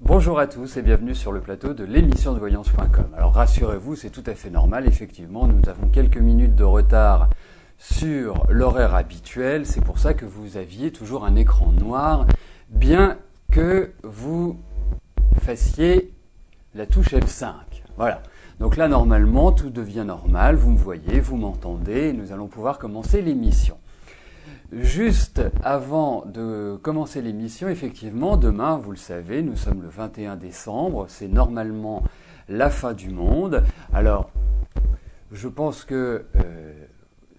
Bonjour à tous et bienvenue sur le plateau de l'émission de voyance.com. Alors rassurez-vous, c'est tout à fait normal, effectivement, nous avons quelques minutes de retard sur l'horaire habituel, c'est pour ça que vous aviez toujours un écran noir, bien que vous fassiez la touche F5. Voilà. Donc là, normalement, tout devient normal, vous me voyez, vous m'entendez, et nous allons pouvoir commencer l'émission. Juste avant de commencer l'émission, effectivement, demain, vous le savez, nous sommes le 21 décembre, c'est normalement la fin du monde. Alors, je pense que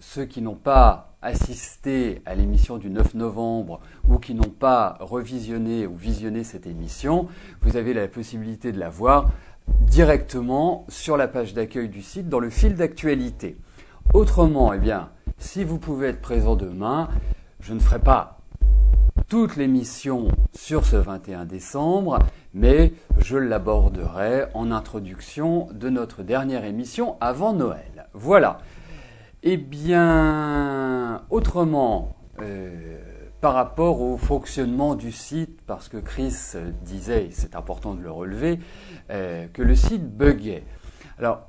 ceux qui n'ont pas assisté à l'émission du 9 novembre ou qui n'ont pas revisionné ou visionné cette émission, vous avez la possibilité de la voir directement sur la page d'accueil du site dans le fil d'actualité. Autrement, eh bien, si vous pouvez être présent demain, je ne ferai pas toute l'émission sur ce 21 décembre, mais je l'aborderai en introduction de notre dernière émission avant Noël. Voilà. Eh bien, autrement, par rapport au fonctionnement du site, parce que Chris disait, et c'est important de le relever, que le site buguait. Alors,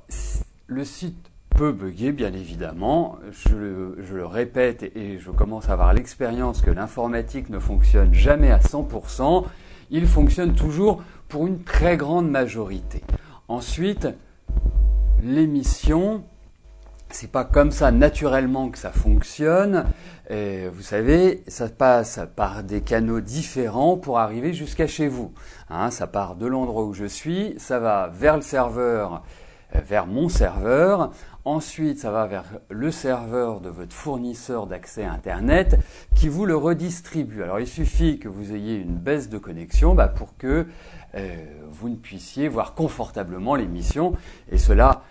le site peut bugger, bien évidemment. Je le répète et je commence à avoir l'expérience que l'informatique ne fonctionne jamais à 100%. Il fonctionne toujours pour une très grande majorité. Ensuite, l'émission, c'est pas comme ça naturellement que ça fonctionne. Et vous savez, ça passe par des canaux différents pour arriver jusqu'à chez vous. Ça part de l'endroit où je suis, ça va vers le serveur, vers mon serveur. Ensuite, ça va vers le serveur de votre fournisseur d'accès Internet qui vous le redistribue. Alors, il suffit que vous ayez une baisse de connexion pour que vous ne puissiez voir confortablement l'émission. Et cela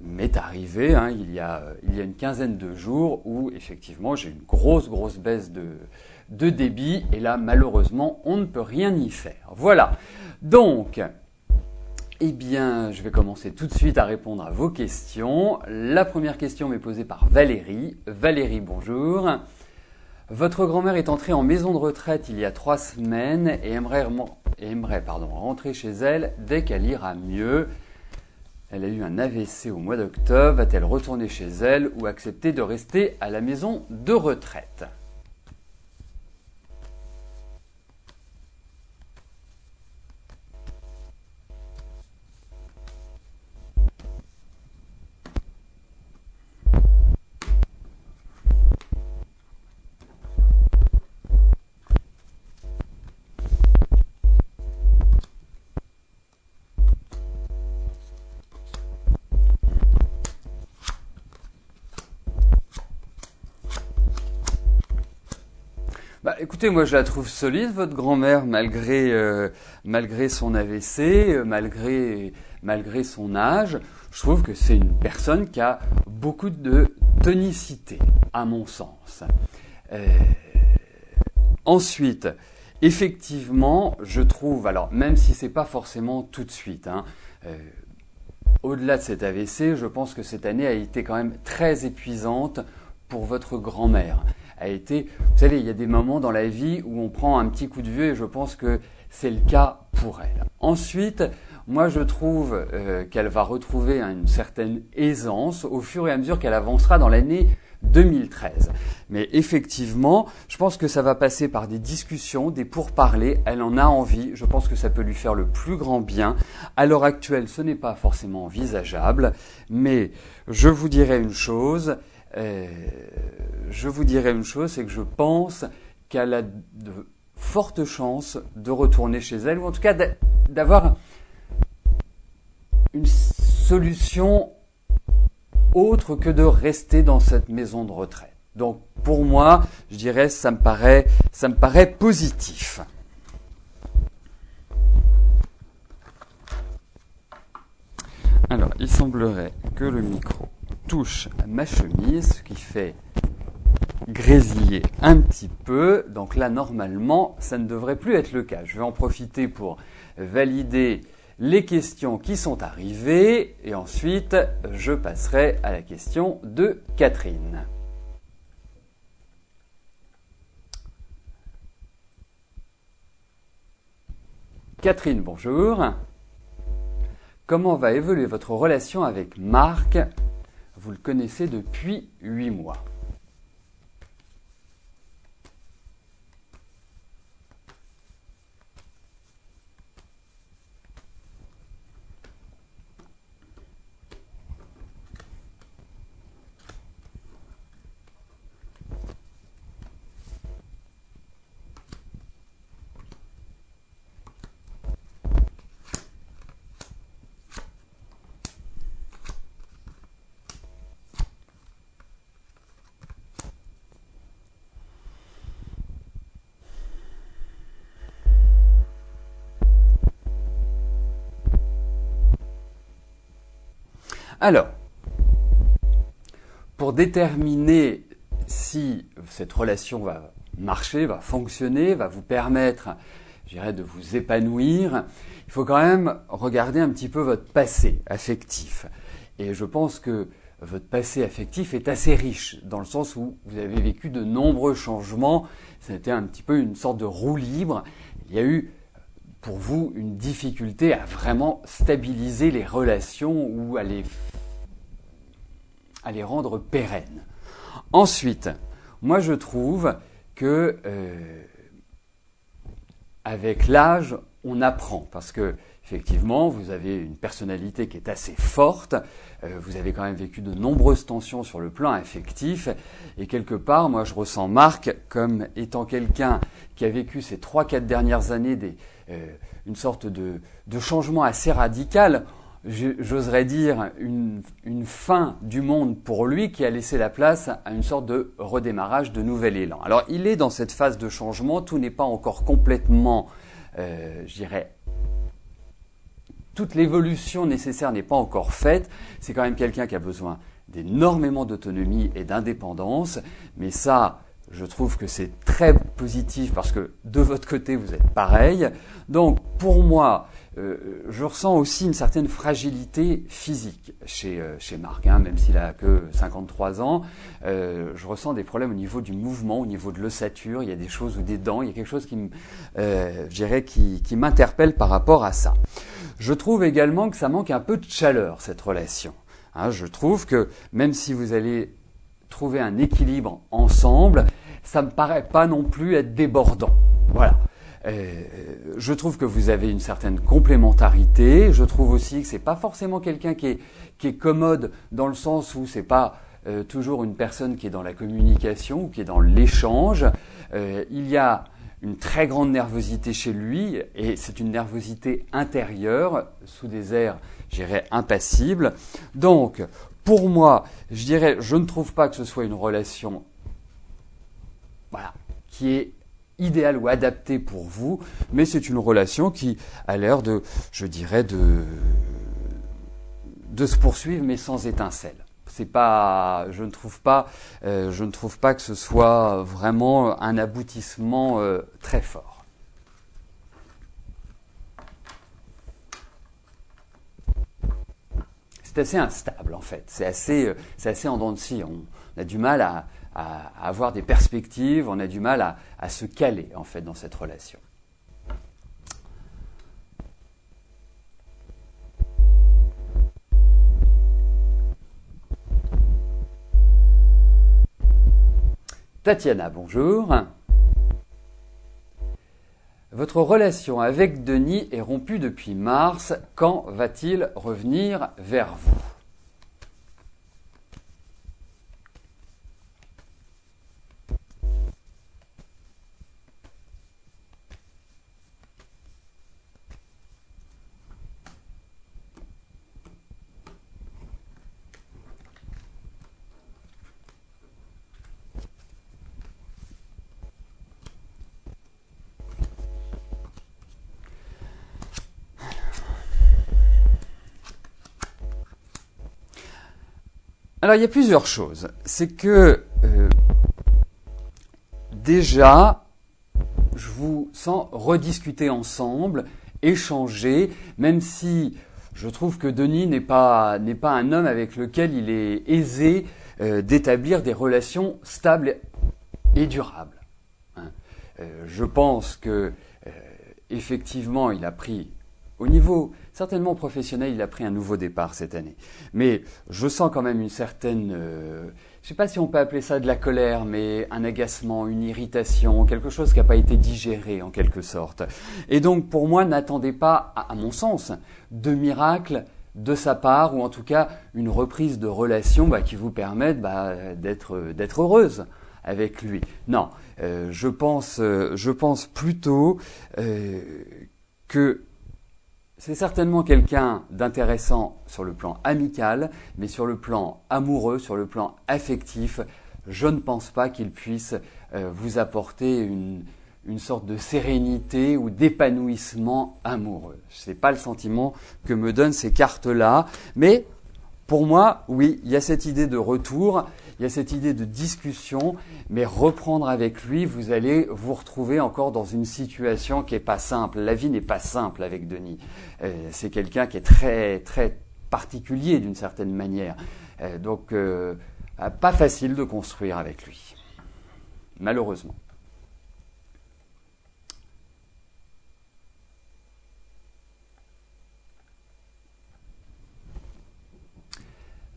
m'est arrivé il y a une quinzaine de jours où, effectivement, j'ai une grosse baisse de débit. Et là, malheureusement, on ne peut rien y faire. Voilà. Donc, eh bien, je vais commencer tout de suite à répondre à vos questions. La première question m'est posée par Valérie. Valérie, bonjour. Votre grand-mère est entrée en maison de retraite il y a 3 semaines et aimerait rentrer chez elle dès qu'elle ira mieux. Elle a eu un AVC au mois d'octobre. Va-t-elle retourner chez elle ou accepter de rester à la maison de retraite ? Écoutez, moi je la trouve solide, votre grand-mère, malgré son AVC, malgré son âge. Je trouve que c'est une personne qui a beaucoup de tonicité, à mon sens. Ensuite, effectivement, je trouve, alors même si c'est pas forcément tout de suite, au-delà de cet AVC, je pense que cette année a été quand même très épuisante pour votre grand-mère. Vous savez, il y a des moments dans la vie où on prend un petit coup de vieux et je pense que c'est le cas pour elle. Ensuite, moi je trouve qu'elle va retrouver une certaine aisance au fur et à mesure qu'elle avancera dans l'année 2013. Mais effectivement, je pense que ça va passer par des discussions, des pourparlers. Elle en a envie. Je pense que ça peut lui faire le plus grand bien. À l'heure actuelle, ce n'est pas forcément envisageable. Mais je vous dirais une chose, c'est que je pense qu'elle a de fortes chances de retourner chez elle, ou en tout cas d'avoir une solution autre que de rester dans cette maison de retraite. Donc pour moi, je dirais, ça me paraît positif. Alors, il semblerait que le micro touche ma chemise, ce qui fait grésiller un petit peu. Donc là, normalement, ça ne devrait plus être le cas. Je vais en profiter pour valider les questions qui sont arrivées et ensuite, je passerai à la question de Catherine. Catherine, bonjour. Comment va évoluer votre relation avec Marc? Vous le connaissez depuis 8 mois. Alors, pour déterminer si cette relation va marcher, va fonctionner, va vous permettre, je dirais, de vous épanouir, il faut quand même regarder un petit peu votre passé affectif. Et je pense que votre passé affectif est assez riche, dans le sens où vous avez vécu de nombreux changements. C'était un petit peu une sorte de roue libre. Il y a eu pour vous une difficulté à vraiment stabiliser les relations ou à les rendre pérennes. Ensuite, moi je trouve que avec l'âge, on apprend parce que effectivement, vous avez une personnalité qui est assez forte, vous avez quand même vécu de nombreuses tensions sur le plan affectif et quelque part, moi je ressens Marc comme étant quelqu'un qui a vécu ces 3-4 dernières années une sorte de changement assez radical, j'oserais dire une fin du monde pour lui qui a laissé la place à une sorte de redémarrage, de nouvel élan. Alors il est dans cette phase de changement, tout n'est pas encore complètement, je dirais, toute l'évolution nécessaire n'est pas encore faite. C'est quand même quelqu'un qui a besoin d'énormément d'autonomie et d'indépendance, mais ça, je trouve que c'est très positif parce que de votre côté, vous êtes pareil. Donc, pour moi, je ressens aussi une certaine fragilité physique chez Marc, hein, même s'il a que 53 ans. Je ressens des problèmes au niveau du mouvement, au niveau de l'ossature. Il y a des choses ou des dents. Il y a quelque chose qui m'interpelle par rapport à ça. Je trouve également que ça manque un peu de chaleur, cette relation. Hein, je trouve que même si vous allez trouver un équilibre ensemble, ça me paraît pas non plus être débordant. Voilà. Je trouve que vous avez une certaine complémentarité. Je trouve aussi que c'est pas forcément quelqu'un qui est commode dans le sens où c'est pas toujours une personne qui est dans la communication ou qui est dans l'échange. Il y a une très grande nervosité chez lui et c'est une nervosité intérieure sous des airs, je dirais, impassibles. Donc, pour moi, je dirais, je ne trouve pas que ce soit une relation, voilà, qui est idéale ou adaptée pour vous, mais c'est une relation qui a l'air de, je dirais, de se poursuivre, mais sans étincelle. C'est pas, je ne trouve pas que ce soit vraiment un aboutissement très fort. C'est assez instable en fait. C'est assez en dents de scie. On a du mal à avoir des perspectives. On a du mal à se caler en fait dans cette relation. Tatiana, bonjour. Votre relation avec Denis est rompue depuis mars. Quand va-t-il revenir vers vous? Alors, il y a plusieurs choses. C'est que, déjà, je vous sens rediscuter ensemble, échanger, même si je trouve que Denis n'est pas un homme avec lequel il est aisé d'établir des relations stables et durables. Hein. Je pense que effectivement, il a pris, au niveau certainement professionnel, il a pris un nouveau départ cette année. Mais je sens quand même une certaine, je ne sais pas si on peut appeler ça de la colère, mais un agacement, une irritation, quelque chose qui n'a pas été digéré en quelque sorte. Et donc pour moi, n'attendez pas, à mon sens, de miracle de sa part, ou en tout cas une reprise de relation qui vous permette d'être heureuse avec lui. Non, je pense plutôt que c'est certainement quelqu'un d'intéressant sur le plan amical, mais sur le plan amoureux, sur le plan affectif, je ne pense pas qu'il puisse vous apporter une sorte de sérénité ou d'épanouissement amoureux. Ce n'est pas le sentiment que me donnent ces cartes-là, mais pour moi, oui, il y a cette idée de retour, il y a cette idée de discussion, mais reprendre avec lui, vous allez vous retrouver encore dans une situation qui n'est pas simple. La vie n'est pas simple avec Denis. C'est quelqu'un qui est très, très particulier d'une certaine manière. Donc, pas facile de construire avec lui, malheureusement.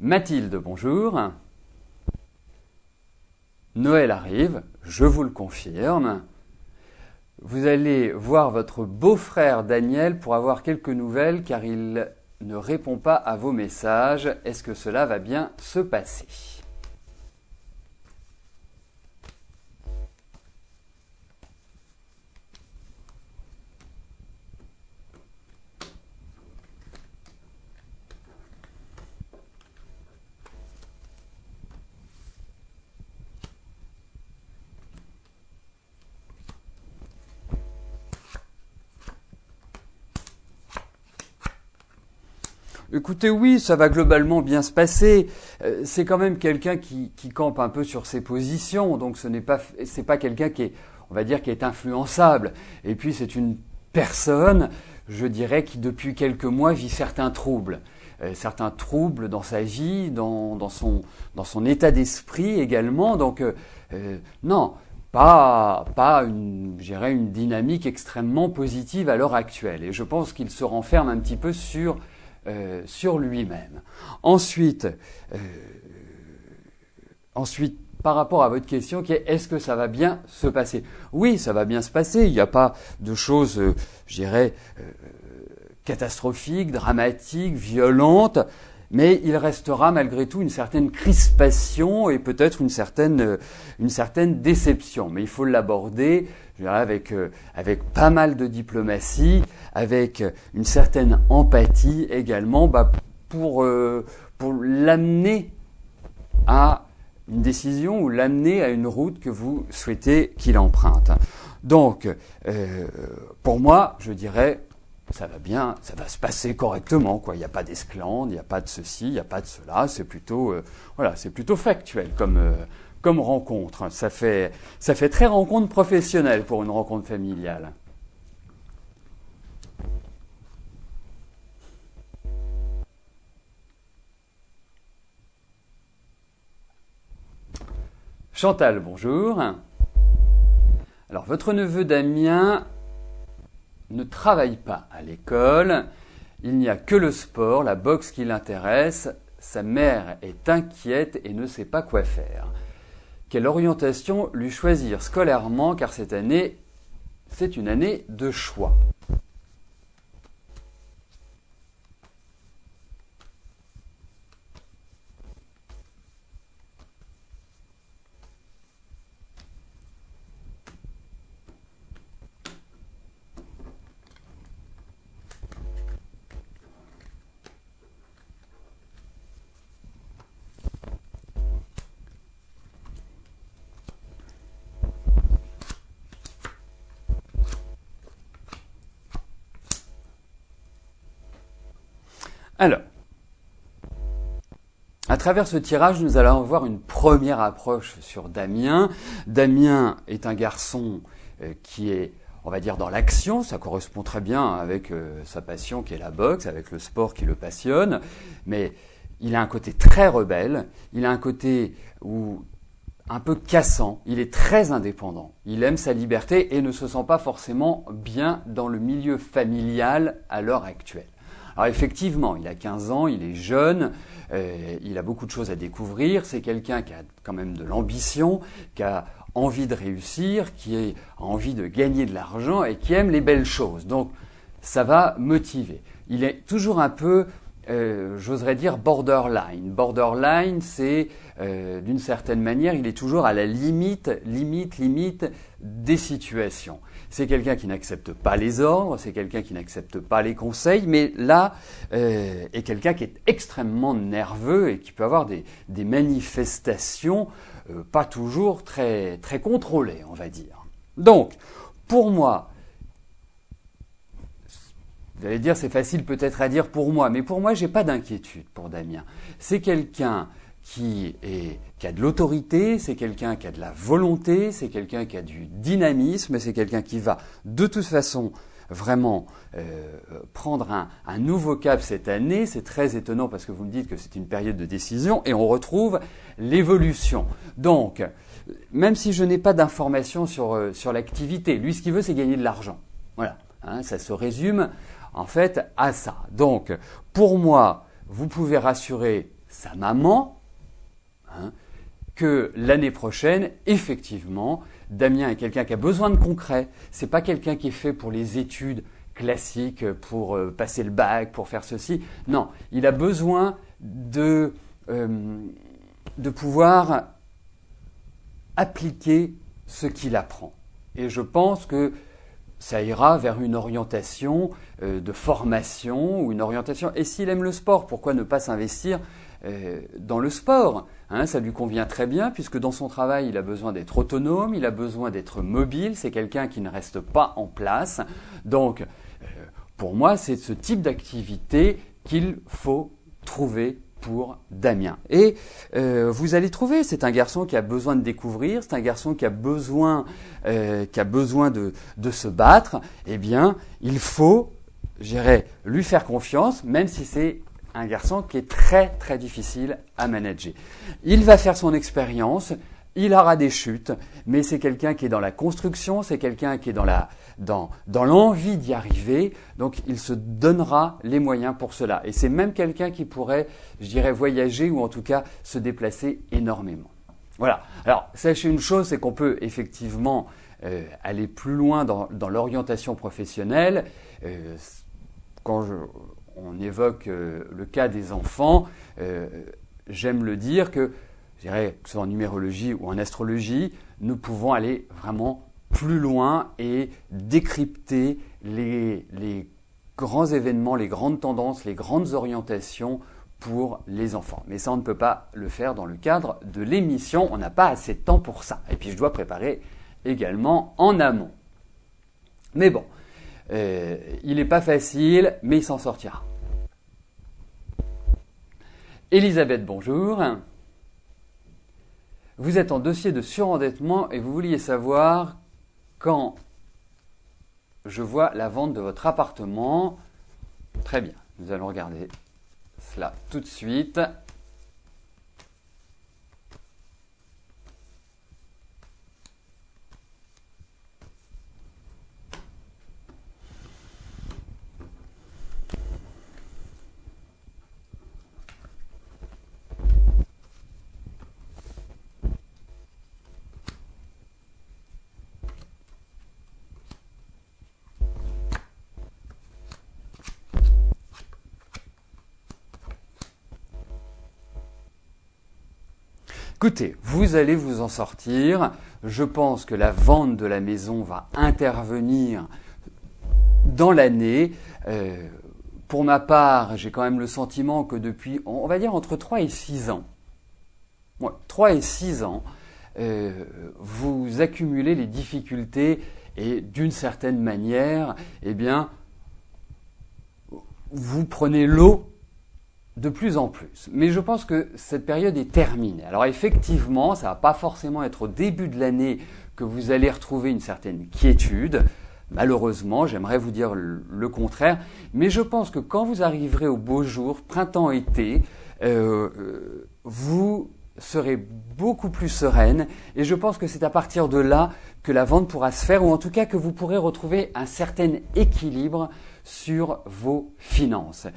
Mathilde, bonjour. Noël arrive, je vous le confirme. Vous allez voir votre beau-frère Daniel pour avoir quelques nouvelles car il ne répond pas à vos messages. Est-ce que cela va bien se passer ? Écoutez, oui, ça va globalement bien se passer. C'est quand même quelqu'un qui campe un peu sur ses positions, donc c'est pas quelqu'un qui est, on va dire, qui est influençable. Et puis c'est une personne, je dirais, qui depuis quelques mois vit certains troubles dans sa vie, dans son état d'esprit également. Donc non. Pas une, je dirais, une dynamique extrêmement positive à l'heure actuelle. Et je pense qu'il se renferme un petit peu sur lui-même. Ensuite, par rapport à votre question qui est est-ce que ça va bien se passer ? Oui, ça va bien se passer. Il n'y a pas de choses, je dirais, catastrophiques, dramatiques, violentes, mais il restera malgré tout une certaine crispation et peut-être une certaine déception. Mais il faut l'aborder, je dirais, avec pas mal de diplomatie, avec une certaine empathie également, pour l'amener à une décision ou l'amener à une route que vous souhaitez qu'il emprunte. Donc, pour moi, je dirais, ça va bien, ça va se passer correctement, quoi. Il n'y a pas d'esclandre, il n'y a pas de ceci, il n'y a pas de cela. C'est plutôt, c'est plutôt factuel comme rencontre. Ça fait très rencontre professionnelle pour une rencontre familiale. Chantal, bonjour. Alors, votre neveu Damien ne travaille pas à l'école, il n'y a que le sport, la boxe qui l'intéresse, sa mère est inquiète et ne sait pas quoi faire. Quelle orientation lui choisir scolairement car cette année, c'est une année de choix. Alors, à travers ce tirage, nous allons avoir une première approche sur Damien. Damien est un garçon qui est, on va dire, dans l'action. Ça correspond très bien avec sa passion qui est la boxe, avec le sport qui le passionne. Mais il a un côté très rebelle. Il a un côté où un peu cassant, il est très indépendant, il aime sa liberté et ne se sent pas forcément bien dans le milieu familial à l'heure actuelle. Alors effectivement, il a 15 ans, il est jeune, il a beaucoup de choses à découvrir, c'est quelqu'un qui a quand même de l'ambition, qui a envie de réussir, qui a envie de gagner de l'argent et qui aime les belles choses. Donc ça va motiver. Il est toujours un peu, j'oserais dire, borderline. Borderline, c'est d'une certaine manière, il est toujours à la limite des situations. C'est quelqu'un qui n'accepte pas les ordres, c'est quelqu'un qui n'accepte pas les conseils, mais là, est quelqu'un qui est extrêmement nerveux et qui peut avoir des manifestations pas toujours très contrôlées, on va dire. Donc, pour moi, vous allez dire, c'est facile peut-être à dire pour moi, mais pour moi, j'ai pas d'inquiétude pour Damien. C'est quelqu'un qui a de l'autorité, c'est quelqu'un qui a de la volonté, c'est quelqu'un qui a du dynamisme, c'est quelqu'un qui va de toute façon vraiment prendre un nouveau cap cette année. C'est très étonnant parce que vous me dites que c'est une période de décision et on retrouve l'évolution. Donc, même si je n'ai pas d'informations sur l'activité, lui ce qu'il veut c'est gagner de l'argent. Voilà, hein, ça se résume en fait à ça. Donc, pour moi, vous pouvez rassurer sa maman, hein, que l'année prochaine, effectivement, Damien est quelqu'un qui a besoin de concret. C'est pas quelqu'un qui est fait pour les études classiques, pour passer le bac, pour faire ceci. Non, il a besoin de pouvoir appliquer ce qu'il apprend. Et je pense que ça ira vers une orientation de formation ou une orientation. Et s'il aime le sport, pourquoi ne pas s'investir dans le sport, hein, ça lui convient très bien puisque dans son travail, il a besoin d'être autonome, il a besoin d'être mobile, c'est quelqu'un qui ne reste pas en place. Donc, pour moi, c'est ce type d'activité qu'il faut trouver pour Damien. Et vous allez trouver, c'est un garçon qui a besoin de découvrir, c'est un garçon qui a besoin de se battre. Eh bien, il faut, lui faire confiance, même si c'est un garçon qui est très difficile à manager. Il va faire son expérience, il aura des chutes, mais c'est quelqu'un qui est dans la construction, c'est quelqu'un qui est dans l'envie d'y arriver, donc il se donnera les moyens pour cela. Et c'est même quelqu'un qui pourrait, voyager ou en tout cas se déplacer énormément. Voilà. Alors, sachez une chose, c'est qu'on peut effectivement aller plus loin dans l'orientation professionnelle. Quand on évoque le cas des enfants, j'aime le dire que ce soit en numérologie ou en astrologie, nous pouvons aller vraiment plus loin et décrypter les grands événements, les grandes tendances, les grandes orientations pour les enfants. Mais ça, on ne peut pas le faire dans le cadre de l'émission, on n'a pas assez de temps pour ça. Et puis je dois préparer également en amont. Mais bon, il n'est pas facile, mais il s'en sortira. Elisabeth, bonjour. Vous êtes en dossier de surendettement et vous vouliez savoir quand je vois la vente de votre appartement. Très bien, nous allons regarder cela tout de suite. Écoutez, vous allez vous en sortir. Je pense que la vente de la maison va intervenir dans l'année. Pour ma part, j'ai quand même le sentiment que depuis, on va dire entre 3 et 6 ans, 3 et 6 ans, vous accumulez les difficultés et d'une certaine manière, eh bien, vous prenez l'eau de plus en plus. Mais je pense que cette période est terminée. Alors effectivement, ça ne va pas forcément être au début de l'année que vous allez retrouver une certaine quiétude. Malheureusement, j'aimerais vous dire le contraire. Mais je pense que quand vous arriverez au beau jour, printemps-été, vous serez beaucoup plus sereine et je pense que c'est à partir de là que la vente pourra se faire ou en tout cas que vous pourrez retrouver un certain équilibre sur vos finances.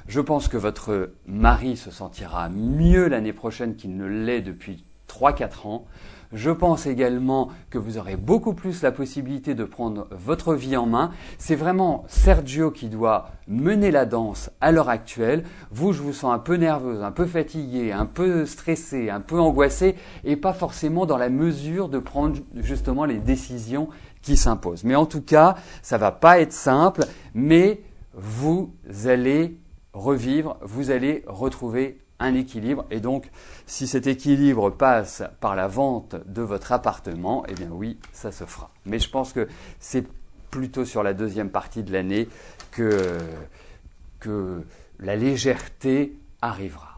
Je pense que votre mari se sentira mieux l'année prochaine qu'il ne l'est depuis 3-4 ans. Je pense également que vous aurez beaucoup plus la possibilité de prendre votre vie en main. C'est vraiment Sergio qui doit mener la danse à l'heure actuelle. Vous, je vous sens un peu nerveuse, un peu fatiguée, un peu stressée, un peu angoissée et pas forcément dans la mesure de prendre justement les décisions qui s'imposent. Mais en tout cas, ça va pas être simple, mais vous allez revivre, vous allez retrouver un équilibre et donc si cet équilibre passe par la vente de votre appartement, eh bien oui, ça se fera. Mais je pense que c'est plutôt sur la deuxième partie de l'année que la légèreté arrivera.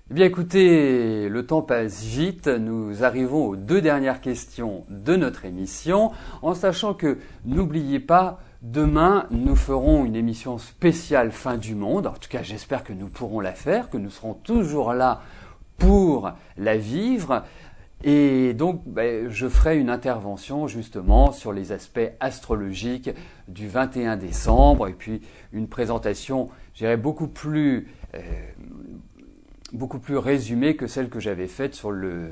Eh bien écoutez, le temps passe vite, nous arrivons aux 2 dernières questions de notre émission, en sachant que n'oubliez pas, demain nous ferons une émission spéciale fin du monde, en tout cas j'espère que nous pourrons la faire, que nous serons toujours là pour la vivre. Et donc, je ferai une intervention justement sur les aspects astrologiques du 21 décembre et puis une présentation, je dirais, beaucoup plus résumée que celle que j'avais faite sur le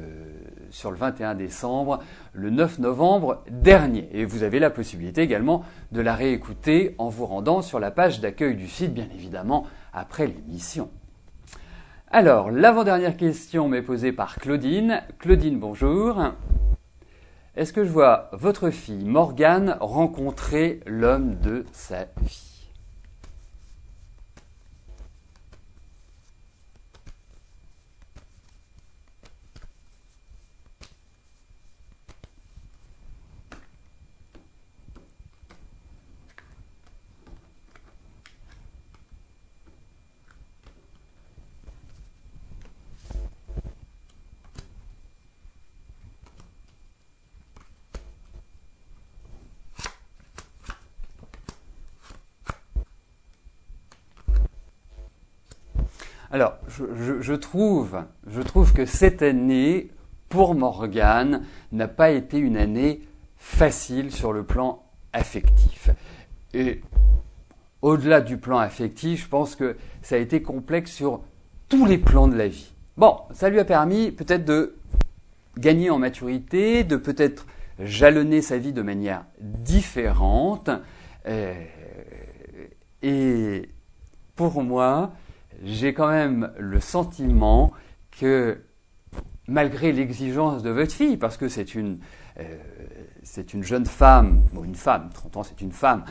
21 décembre, le 9 novembre dernier. Et vous avez la possibilité également de la réécouter en vous rendant sur la page d'accueil du site, bien évidemment, après l'émission. Alors, l'avant-dernière question m'est posée par Claudine. Claudine, bonjour. Est-ce que je vois votre fille Morgane rencontrer l'homme de sa vie ? Alors, je trouve que cette année, pour Morgane, n'a pas été une année facile sur le plan affectif. Et au-delà du plan affectif, je pense que ça a été complexe sur tous les plans de la vie. Bon, ça lui a permis peut-être de gagner en maturité, de peut-être jalonner sa vie de manière différente. Et pour moi, j'ai quand même le sentiment que malgré l'exigence de votre fille, parce que c'est une jeune femme, bon une femme, 30 ans c'est une femme,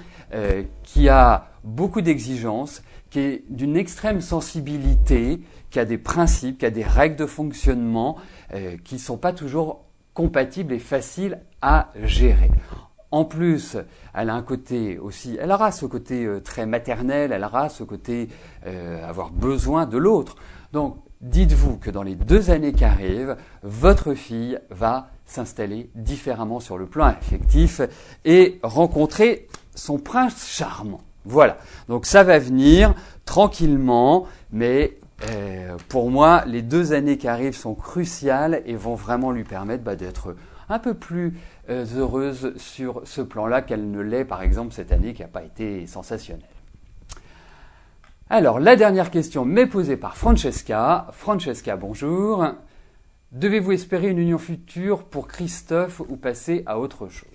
qui a beaucoup d'exigences, qui est d'une extrême sensibilité, qui a des principes, qui a des règles de fonctionnement qui ne sont pas toujours compatibles et faciles à gérer. En plus, elle a un côté aussi, elle aura ce côté très maternel, elle aura ce côté avoir besoin de l'autre. Donc, dites-vous que dans les 2 années qui arrivent, votre fille va s'installer différemment sur le plan affectif et rencontrer son prince charmant. Voilà. Donc, ça va venir tranquillement, mais pour moi, les 2 années qui arrivent sont cruciales et vont vraiment lui permettre d'être un peu plus heureuse sur ce plan-là qu'elle ne l'est, par exemple, cette année qui n'a pas été sensationnelle. Alors, la dernière question m'est posée par Francesca. Francesca, bonjour. Devez-vous espérer une union future pour Christophe ou passer à autre chose ?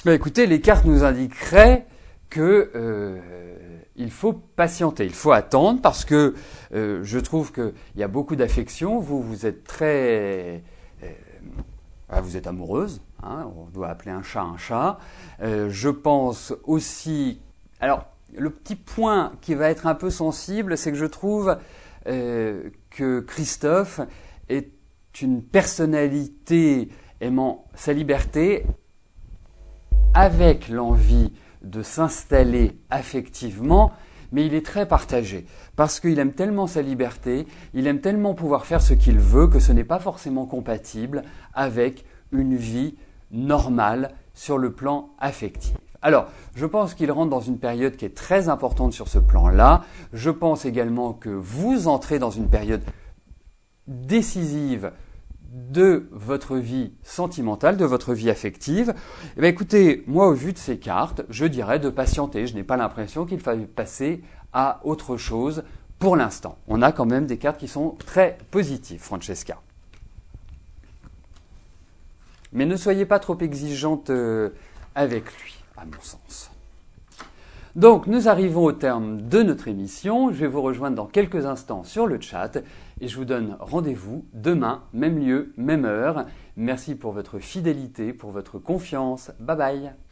Écoutez, les cartes nous indiqueraient que il faut patienter, il faut attendre parce que je trouve qu'il y a beaucoup d'affection. Vous êtes très, vous êtes amoureuse. Hein, on doit appeler un chat un chat. Je pense aussi. Alors, le petit point qui va être un peu sensible, c'est que je trouve que Christophe est une personnalité aimant sa liberté avec l'envie de s'installer affectivement, mais il est très partagé parce qu'il aime tellement sa liberté, il aime tellement pouvoir faire ce qu'il veut que ce n'est pas forcément compatible avec une vie normale sur le plan affectif. Alors, je pense qu'il rentre dans une période qui est très importante sur ce plan-là. Je pense également que vous entrez dans une période décisive de votre vie sentimentale, de votre vie affective. Eh bien, écoutez, moi, au vu de ces cartes, je dirais de patienter. Je n'ai pas l'impression qu'il faille passer à autre chose pour l'instant. On a quand même des cartes qui sont très positives, Francesca. Mais ne soyez pas trop exigeante avec lui, à mon sens. Donc, nous arrivons au terme de notre émission. Je vais vous rejoindre dans quelques instants sur le chat et je vous donne rendez-vous demain, même lieu, même heure. Merci pour votre fidélité, pour votre confiance. Bye bye.